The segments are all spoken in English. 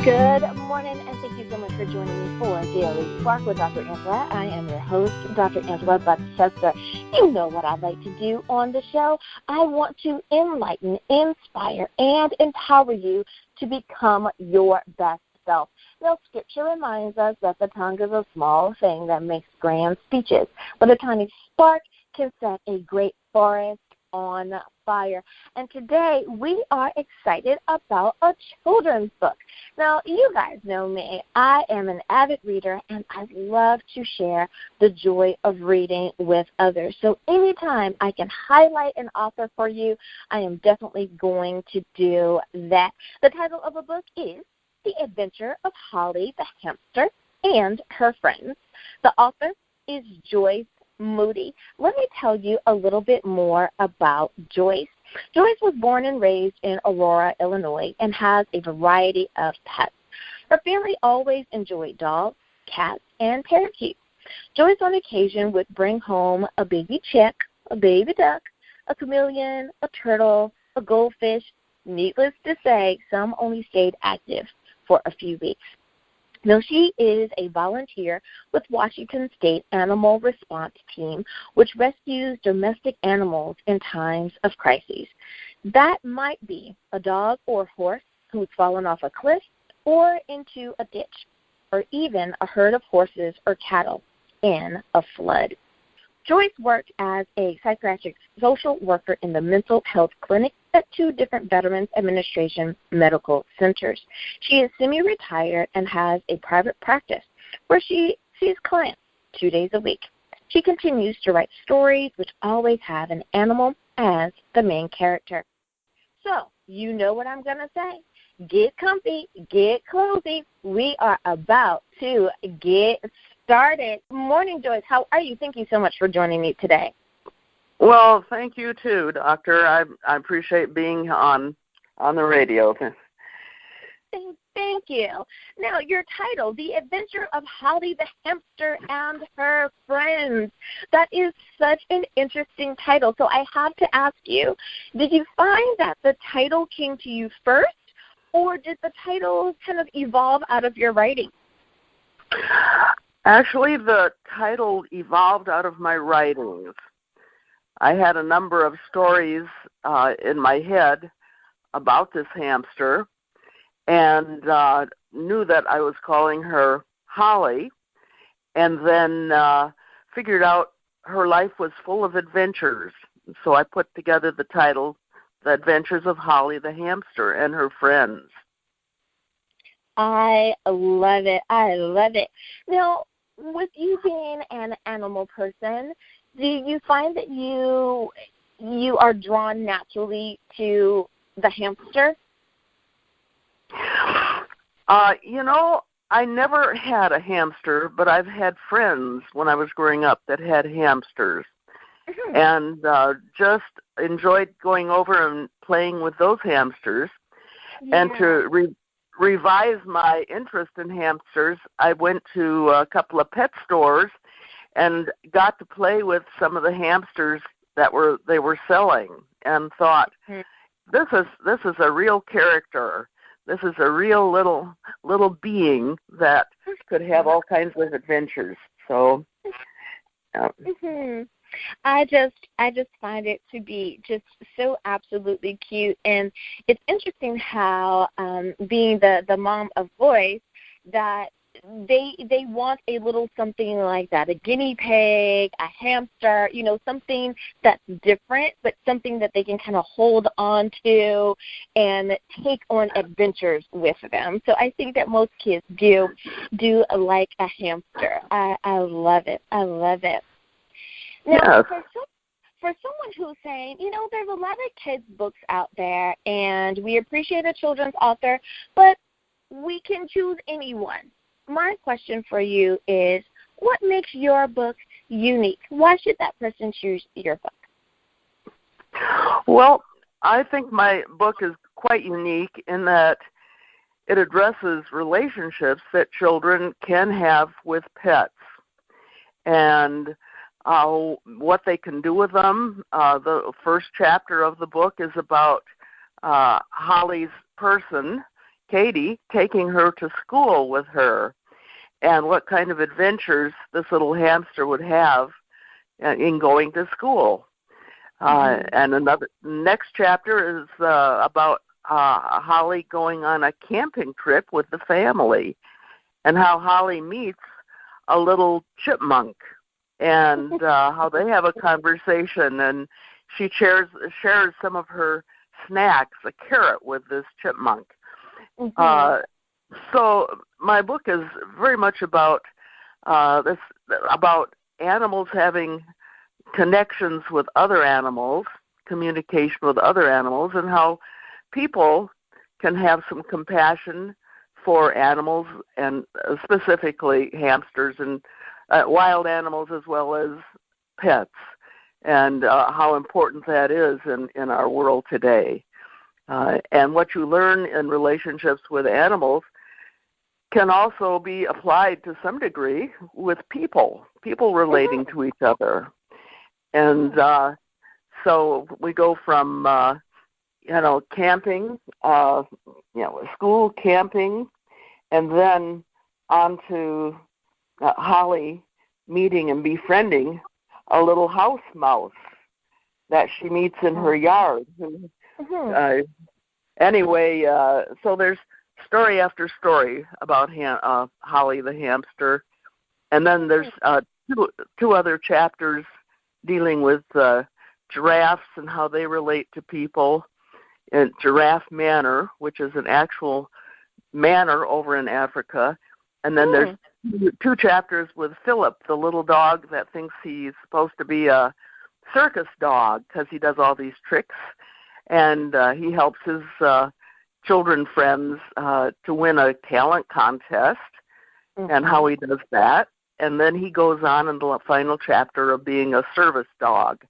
Good morning, and thank you so much for joining me for Daily Spark with Dr. Angela. I am your host, Dr. Angela Butchester. You know what I like to do on the show. I want to enlighten, inspire, and empower you to become your best self. Now, Scripture reminds us that the tongue is a small thing that makes grand speeches, but a tiny spark can set a great forest on fire. And today we are excited about a children's book. Now, you guys know me. I am an avid reader, and I love to share the joy of reading with others. So anytime I can highlight an author for you, I am definitely going to do that. The title of the book is The Adventure of Holly the Hamster and Her Friends. The author is Joyce Moody. Let me tell you a little bit more about Joyce. Joyce was born and raised in Aurora, Illinois, and has a variety of pets. Her family always enjoyed dogs, cats, and parakeets. Joyce on occasion would bring home a baby chick, a baby duck, a chameleon, a turtle, a goldfish. Needless to say, some only stayed active for a few weeks. Now, she is a volunteer with Washington State Animal Response Team, which rescues domestic animals in times of crises. That might be a dog or horse who's fallen off a cliff or into a ditch, or even a herd of horses or cattle in a flood. Joyce worked as a psychiatric social worker in the mental health clinic at 2 different Veterans Administration medical centers. She is semi-retired and has a private practice where she sees clients 2 days a week. She continues to write stories which always have an animal as the main character. So, you know what I'm going to say. Get comfy, get cozy. We are about to get started. Morning, Joyce. How are you? Thank you so much for joining me today. Well, thank you too, Doctor. I appreciate being on the radio. Thank you. Now, your title, The Adventure of Holly the Hamster and Her Friends. That is such an interesting title. So I have to ask you, did you find that the title came to you first, or did the title kind of evolve out of your writing? Actually, the title evolved out of my writings. I had a number of stories in my head about this hamster and knew that I was calling her Holly, and then figured out her life was full of adventures. So I put together the title, The Adventures of Holly the Hamster and Her Friends. I love it. I love it. Now, with you being an animal person, do you find that you are drawn naturally to the hamster? I never had a hamster, but I've had friends when I was growing up that had hamsters. Mm-hmm. And just enjoyed going over and playing with those hamsters. Yeah. And to revise my interest in hamsters, I went to a couple of pet stores and got to play with some of the hamsters that they were selling, and thought, this is a real character. This is a real little being that could have all kinds of adventures. So, I just find it to be just so absolutely cute, and it's interesting how being the mom of boys, that they want a little something like that, a guinea pig, a hamster, something that's different, but something that they can kind of hold on to and take on adventures with them. So I think that most kids do like a hamster. I love it. I love it. Now, yes. For someone who's saying, there's a lot of kids' books out there, and we appreciate a children's author, but we can choose anyone. My question for you is, what makes your book unique? Why should that person choose your book? Well, I think my book is quite unique in that it addresses relationships that children can have with pets and what they can do with them. The first chapter of the book is about Holly's person Katie, taking her to school with her, and what kind of adventures this little hamster would have in going to school. And another next chapter is about Holly going on a camping trip with the family, and how Holly meets a little chipmunk, and how they have a conversation, and she shares some of her snacks, a carrot, with this chipmunk. So my book is very much about about animals having connections with other animals, communication with other animals, and how people can have some compassion for animals, and specifically hamsters and wild animals as well as pets, and how important that is in our world today. And what you learn in relationships with animals can also be applied to some degree with people relating to each other. And so we go from, camping, school camping, and then on to Holly meeting and befriending a little house mouse that she meets in her yard. Anyway, so there's story after story about Holly the hamster, and then there's two other chapters dealing with giraffes and how they relate to people, and Giraffe Manor, which is an actual manor over in Africa, and then there's two chapters with Philip, the little dog that thinks he's supposed to be a circus dog because he does all these tricks, and he helps his children friends to win a talent contest, and how he does that. And then he goes on in the final chapter of being a service dog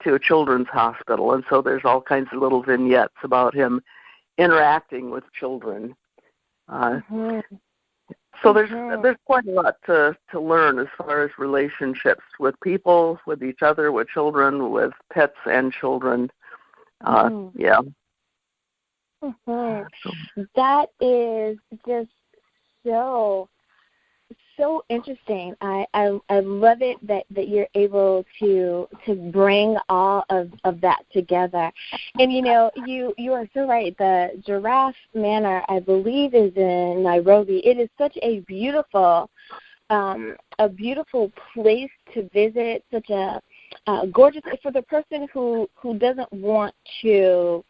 to a children's hospital. And so there's all kinds of little vignettes about him interacting with children. So there's quite a lot to learn as far as relationships with people, with each other, with children, with pets and children. Yeah. That is just so interesting. I love it that you're able to bring all of that together. And you are so right. The Giraffe Manor, I believe, is in Nairobi. It is such a beautiful place to visit. Such a gorgeous, for the person who doesn't want to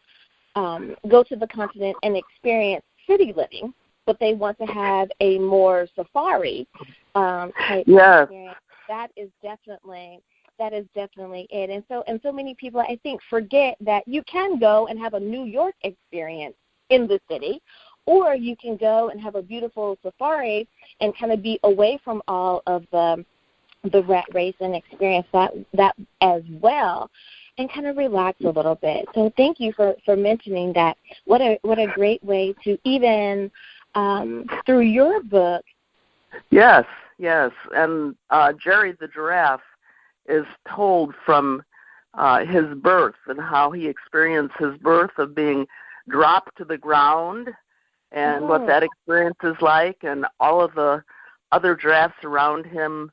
go to the continent and experience city living, but they want to have a more safari type experience. That is definitely it. And so many people, I think, forget that you can go and have a New York experience in the city, or you can go and have a beautiful safari and kind of be away from all of the rat race and experience that as well, and kind of relax a little bit. So thank you for mentioning that. What a great way to even through your book. Yes, and Jerry the giraffe is told from his birth and how he experienced his birth of being dropped to the ground, and what that experience is like, and all of the other giraffes around him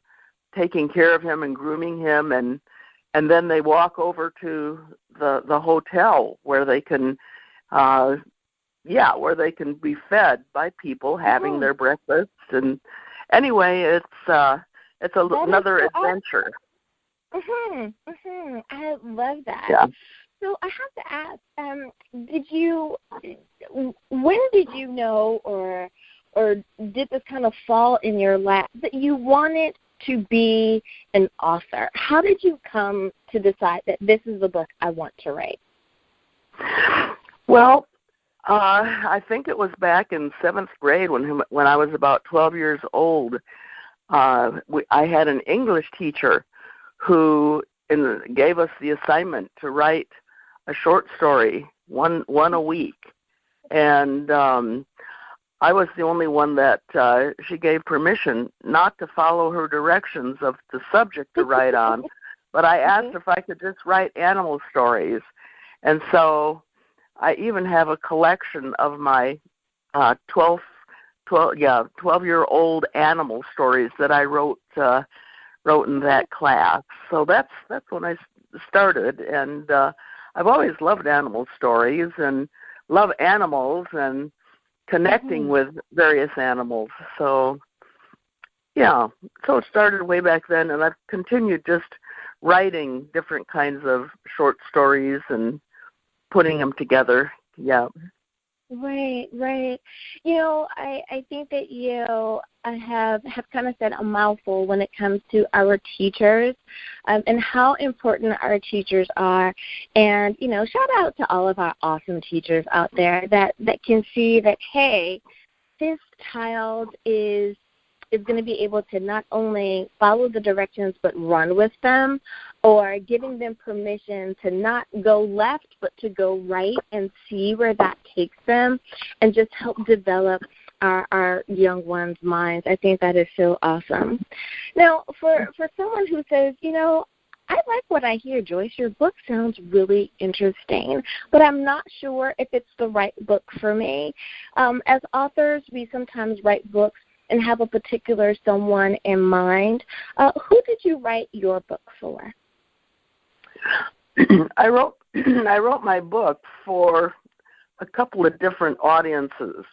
taking care of him and grooming him, and then they walk over to the hotel where they can where they can be fed by people having their breakfast. And anyway, it's another adventure. I love that. Yeah. So I have to ask, when did you know, or did this kind of fall in your lap that you wanted to be an author? How did you come to decide that this is the book I want to write? Well, I think it was back in 7th grade when I was about 12 years old. I had an English teacher who gave us the assignment to write a short story, one a week. And I was the only one that she gave permission not to follow her directions of the subject to write on, but I asked if I could just write animal stories. And so I even have a collection of my 12-year-old animal stories that I wrote in that class. So that's when I started, and I've always loved animal stories and love animals and connecting with various animals. So yeah, so it started way back then, and I've continued just writing different kinds of short stories and putting them together. Yeah. Right. I think that you have kind of said a mouthful when it comes to our teachers and how important our teachers are. And, shout out to all of our awesome teachers out there that can see that, hey, this child is going to be able to not only follow the directions but run with them, or giving them permission to not go left but to go right and see where that takes them, and just help develop our young ones' minds. I think that is so awesome. Now, for someone who says, I like what I hear, Joyce. Your book sounds really interesting, but I'm not sure if it's the right book for me. As authors, we sometimes write books and have a particular someone in mind. Who did you write your book for? I wrote my book for a couple of different audiences.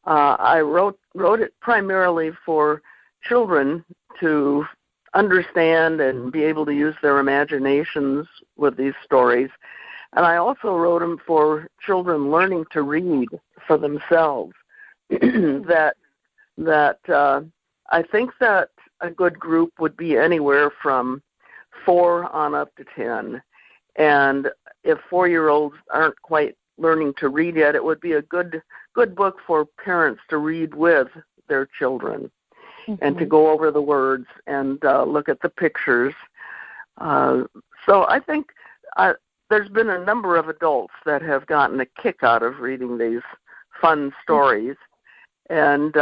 I wrote it primarily for children to understand and be able to use their imaginations with these stories. And I also wrote them for children learning to read for themselves. that I think that a good group would be anywhere from 4 on up to 10. And if 4-year-olds aren't quite learning to read yet, it would be a good book for parents to read with their children and to go over the words and look at the pictures. So I think there's been a number of adults that have gotten a kick out of reading these fun stories, and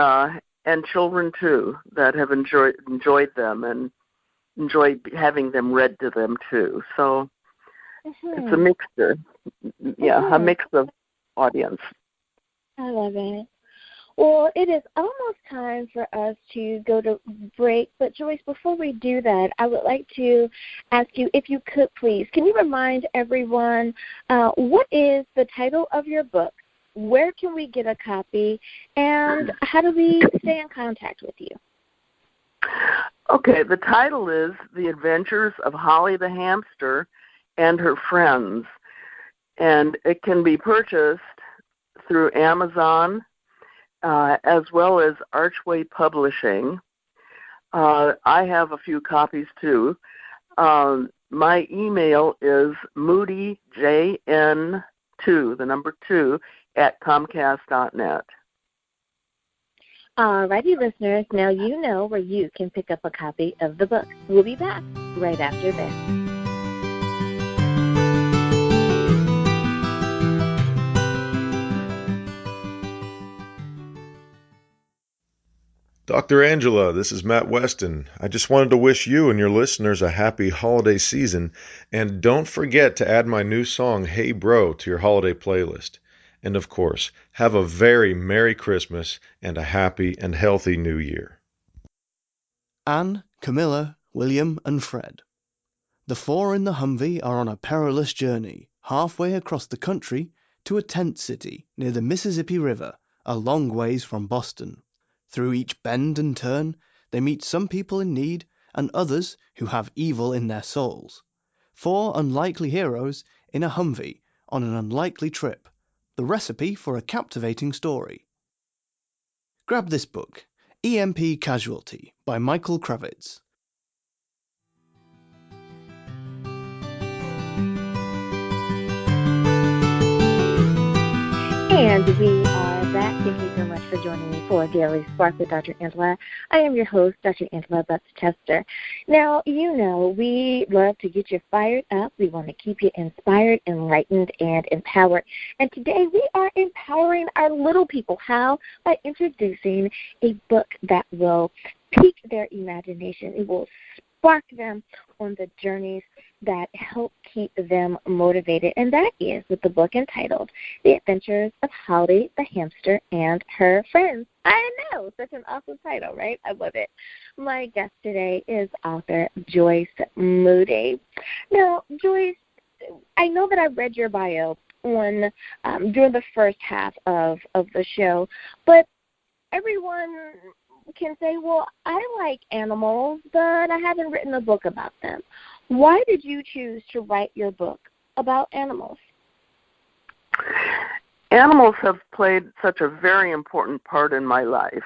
children too that have enjoyed them and enjoyed having them read to them too. So it's a mixture, a mix of audience. I love it. Well, it is almost time for us to go to break, but Joyce, before we do that, I would like to ask you, if you could please, can you remind everyone what is the title of your book, where can we get a copy, and how do we stay in contact with you? Okay, the title is The Adventures of Holly the Hamster and Her Friends, and it can be purchased through Amazon as well as Archway Publishing. I have a few copies too. My email is moodyjn2, the number 2, at Comcast.net. All righty, listeners, now you know where you can pick up a copy of the book. We'll be back right after this. Dr. Angela, this is Matt Weston. I just wanted to wish you and your listeners a happy holiday season, and don't forget to add my new song, Hey Bro, to your holiday playlist. And of course, have a very Merry Christmas and a happy and healthy New Year. Anne, Camilla, William, and Fred. The 4 in the Humvee are on a perilous journey, halfway across the country to a tent city near the Mississippi River, a long ways from Boston. Through each bend and turn, they meet some people in need and others who have evil in their souls. 4 unlikely heroes in a Humvee on an unlikely trip. The recipe for a captivating story. Grab this book, EMP Casualty by Michael Kravitz. And we are back. Thank you so much for joining me for Daily Spark with Dr. Angela. I am your host, Dr. Angela Butts-Tester. Now, we love to get you fired up. We want to keep you inspired, enlightened, and empowered. And today we are empowering our little people. How? By introducing a book that will pique their imagination. It will spark them on the journeys that help keep them motivated. And that is with the book entitled The Adventures of Holly the Hamster and Her Friends. I know, such an awesome title, right? I love it. My guest today is author Joyce Moody. Now, Joyce, I know that I read your bio on during the first half of the show, but everyone can say, well, I like animals, but I haven't written a book about them. Why did you choose to write your book about animals? Animals have played such a very important part in my life.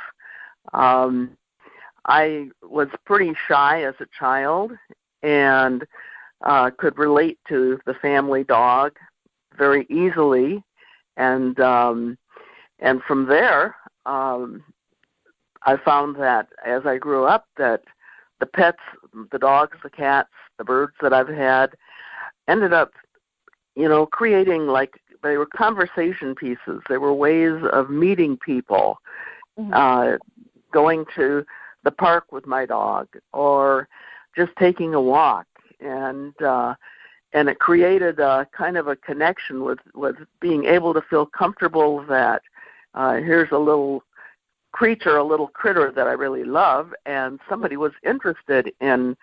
I was pretty shy as a child and could relate to the family dog very easily, and from there, I found that as I grew up, that the pets, the dogs, the cats, the birds that I've had, ended up, creating, like, they were conversation pieces. They were ways of meeting people, going to the park with my dog, or just taking a walk, and it created a kind of a connection with being able to feel comfortable that here's a little creature, a little critter that I really love, and somebody was interested in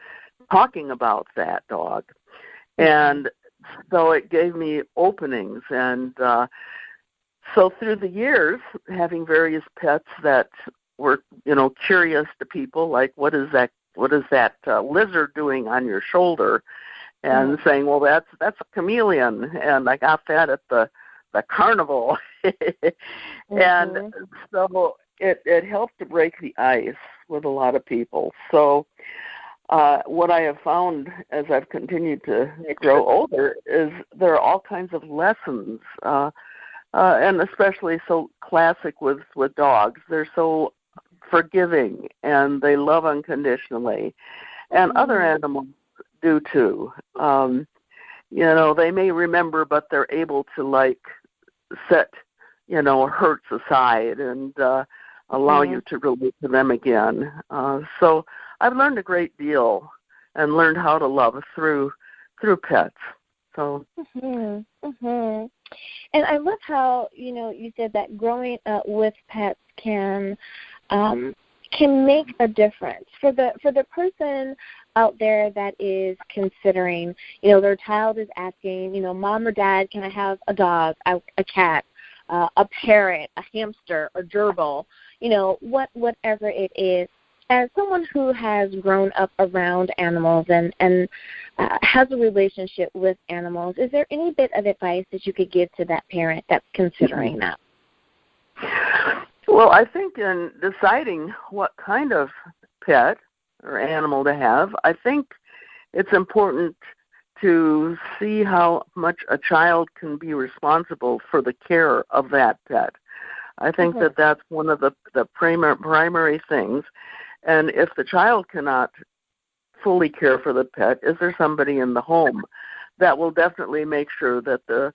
talking about that dog. And so it gave me openings. And so through the years, having various pets that were, curious to people, like, what is that lizard doing on your shoulder? And saying, well, that's a chameleon, and I got that at the carnival. And so it helped to break the ice with a lot of people. So what I have found as I've continued to grow older is there are all kinds of lessons, and especially so classic with dogs. They're so forgiving, and they love unconditionally, and other animals do too. They may remember, but they're able to, like, set, hurts aside and allow you to relate to them again. So I've learned a great deal and learned how to love through pets. So. And I love how, you said that growing up with pets can make a difference for the person out there that is considering, their child is asking, Mom or Dad, can I have a dog, a cat, a parrot, a hamster, a gerbil, whatever it is. As someone who has grown up around animals and has a relationship with animals, is there any bit of advice that you could give to that parent that's considering that? Well, I think in deciding what kind of pet or animal to have, I think it's important to see how much a child can be responsible for the care of that pet. I think that's one of the primary things. And if the child cannot fully care for the pet, is there somebody in the home that will definitely make sure that the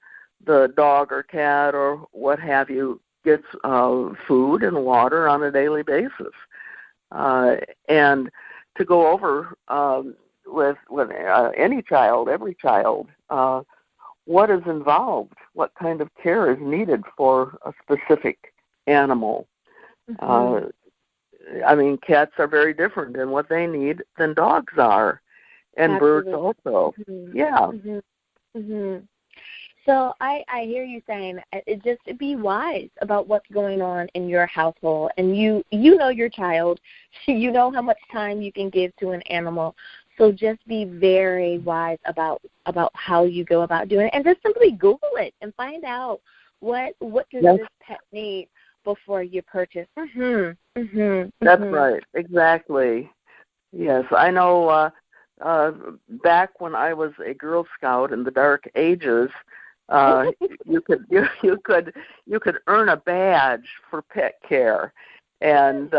dog or cat or what have you gets food and water on a daily basis? And to go over with any child, every child, what is involved, what kind of care is needed for a specific animal. Cats are very different in what they need than dogs are, and Absolutely. birds also. Yeah. So I hear you saying just be wise about what's going on in your household, and you know your child, you know how much time you can give to an animal. So just be very wise about how you go about doing it, and just simply Google it and find out what does this pet need before you purchase. That's right, exactly. Yes, I know. Back when I was a Girl Scout in the dark ages, you could earn a badge for pet care, and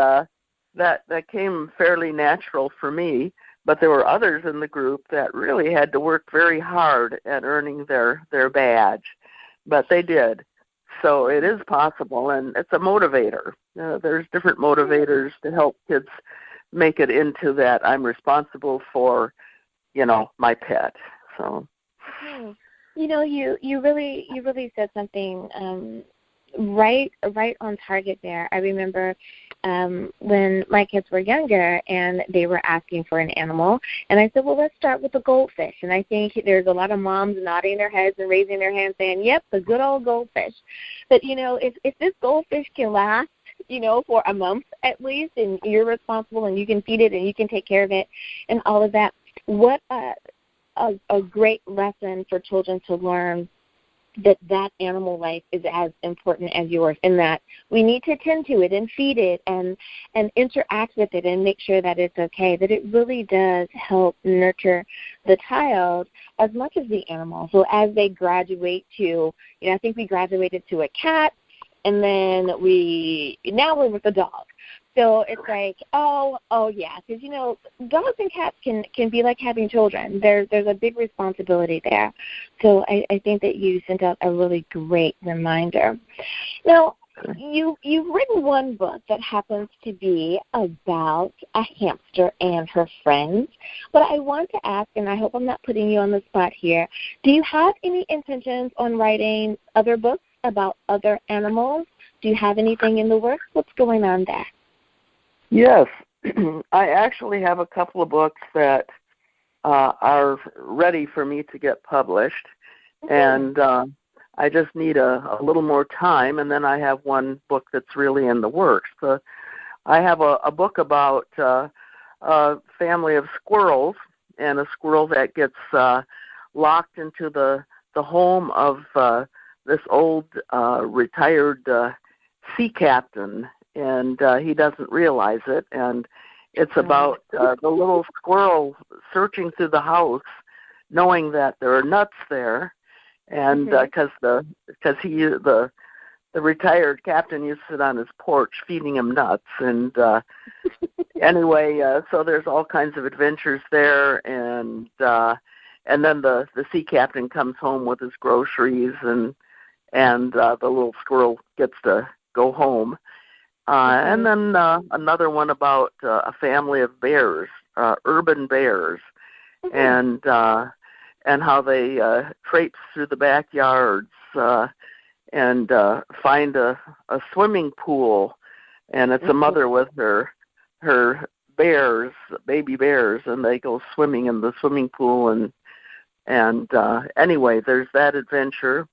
that came fairly natural for me. But there were others in the group that really had to work very hard at earning their badge, but they did. So it is possible, and it's a motivator. There's different motivators to help kids make it into that I'm responsible for, my pet. So. You really said something right on target there. I remember when my kids were younger and they were asking for an animal, and I said, well, let's start with the goldfish. And I think there's a lot of moms nodding their heads and raising their hands saying, yep, the good old goldfish. But, if this goldfish can last, for a month at least, and you're responsible and you can feed it and you can take care of it and all of that, what a great lesson for children to learn, that animal life is as important as yours, in that we need to tend to it and feed it and interact with it and make sure that it's okay, that it really does help nurture the child as much as the animal. So as they graduate to, I think we graduated to a cat, and then now we're with a dog. So it's like, oh yeah, because, dogs and cats can be like having children. There's a big responsibility there. So I think that you sent out a really great reminder. Now, you've written one book that happens to be about a hamster and her friends. But I want to ask, and I hope I'm not putting you on the spot here, do you have any intentions on writing other books about other animals? Do you have anything in the works? What's going on there? Yes, I actually have a couple of books that are ready for me to get published, and I just need a little more time, and then I have one book that's really in the works. I have a book about a family of squirrels, and a squirrel that gets locked into the home of this old retired sea captain, and he doesn't realize it, and it's about the little squirrel searching through the house, knowing that there are nuts there, and because the retired captain used to sit on his porch feeding him nuts, and anyway, so there's all kinds of adventures there, and then the sea captain comes home with his groceries, and the little squirrel gets to go home. And then another one about a family of bears, urban bears, and how they traipse through the backyards and find a swimming pool, and it's a mother with her bears, baby bears, and they go swimming in the swimming pool, and anyway, there's that adventure.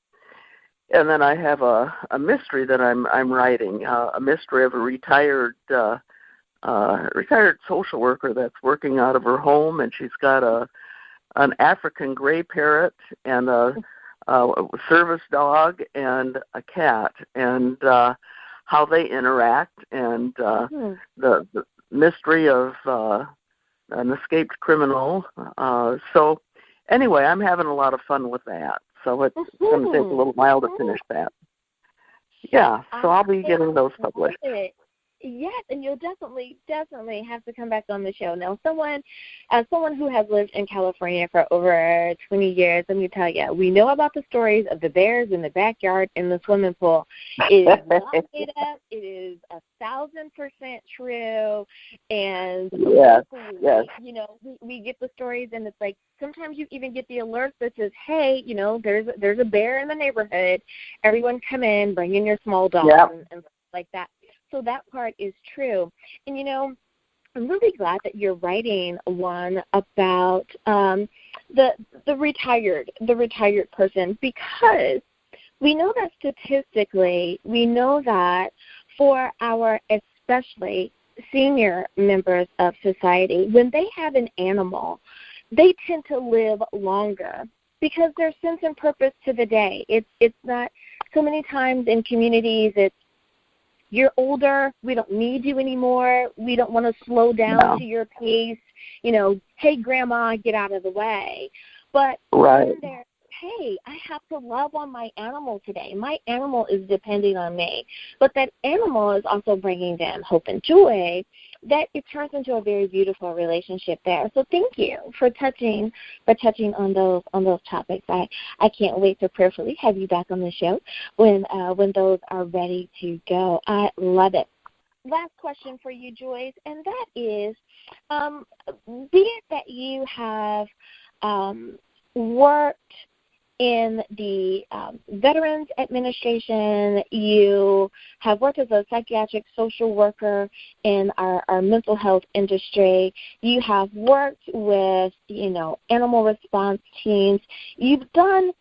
And then I have a mystery that I'm writing, a mystery of a retired social worker that's working out of her home, and she's got an African gray parrot and a service dog and a cat, and how they interact, and the mystery of an escaped criminal. So anyway, I'm having a lot of fun with that. So it's going to take a little while to finish that. Yeah, so I'll be getting those published. Yes, and you'll definitely have to come back on the show. Now, someone who has lived in California for over 20 years, let me tell you, we know about the stories of the bears in the backyard in the swimming pool. It is not made up. It is 1,000% true. And yes. We get the stories, and it's like sometimes you even get the alert that says, hey, there's a bear in the neighborhood. Everyone come in, bring in your small dog, and stuff like that. So that part is true. And, I'm really glad that you're writing one about the retired person, because we know that statistically, we know that for our especially senior members of society, when they have an animal, they tend to live longer because there's sense and purpose to the day. It's not so many times in communities, it's, you're older, we don't need you anymore, we don't want to slow down to your pace, hey, Grandma, get out of the way. But hey, I have to love on my animal today. My animal is depending on me. But that animal is also bringing them hope and joy, that it turns into a very beautiful relationship there. So thank you for touching on those topics. I can't wait to prayerfully have you back on the show when those are ready to go. I love it. last question for you, Joyce, and that is, be it that you have worked in the Veterans Administration, you have worked as a psychiatric social worker in our mental health industry, you have worked with, animal response teams, you've done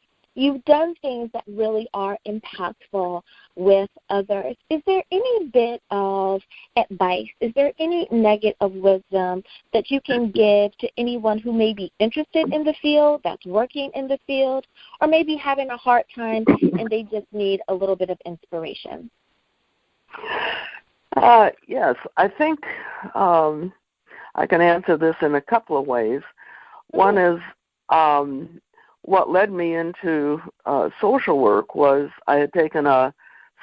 things that really are impactful with others. Is there any bit of advice? Is there any nugget of wisdom that you can give to anyone who may be interested in the field, that's working in the field, or maybe having a hard time and they just need a little bit of inspiration? Yes, I think I can answer this in a couple of ways. One is what led me into social work was I had taken a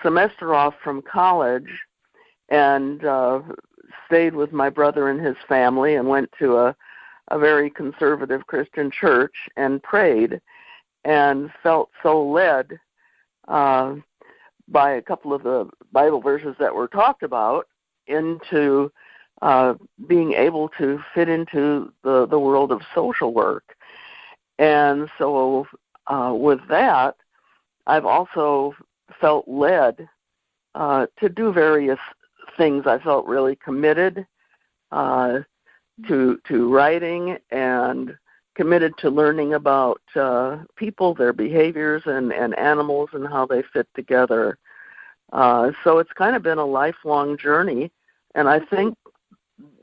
semester off from college and stayed with my brother and his family and went to a very conservative Christian church and prayed and felt so led by a couple of the Bible verses that were talked about into being able to fit into the world of social work. And so with that, I've also felt led to do various things. I felt really committed to writing and committed to learning about people, their behaviors, and animals and how they fit together. So it's kind of been a lifelong journey, and I think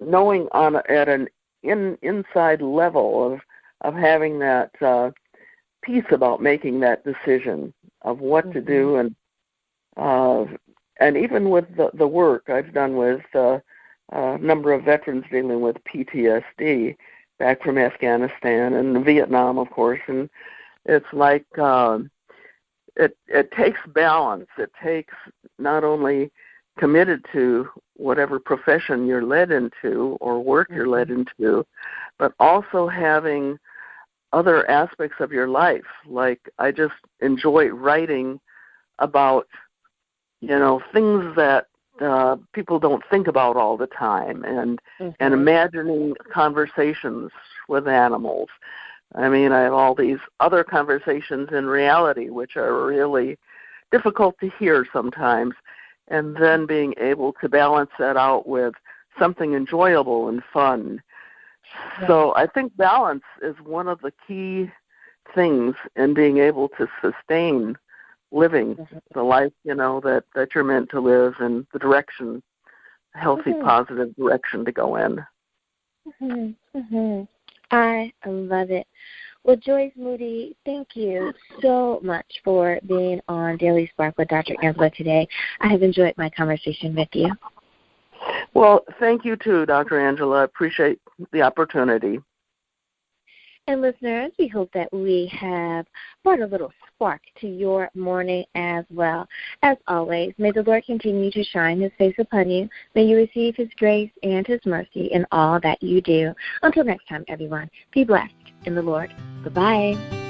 knowing at an inside level of having that piece about making that decision of what to do, and even with the work I've done with a number of veterans dealing with PTSD back from Afghanistan and Vietnam, of course, and it's like it takes balance. It takes not only committed to whatever profession you're led into or work you're led into, but also having other aspects of your life. Like I just enjoy writing about, things that people don't think about all the time, and imagining conversations with animals. I mean, I have all these other conversations in reality, which are really difficult to hear sometimes, and then being able to balance that out with something enjoyable and fun. So I think balance is one of the key things in being able to sustain living the life, that you're meant to live, and the direction, healthy, positive direction to go in. I love it. Well, Joyce Moody, thank you so much for being on Daily Spark with Dr. Angela today. I have enjoyed my conversation with you. Well, thank you too, Dr. Angela. I appreciate the opportunity. And listeners, we hope that we have brought a little spark to your morning as well. As always, may the Lord continue to shine His face upon you. May you receive His grace and His mercy in all that you do. Until next time, everyone, be blessed in the Lord. Goodbye.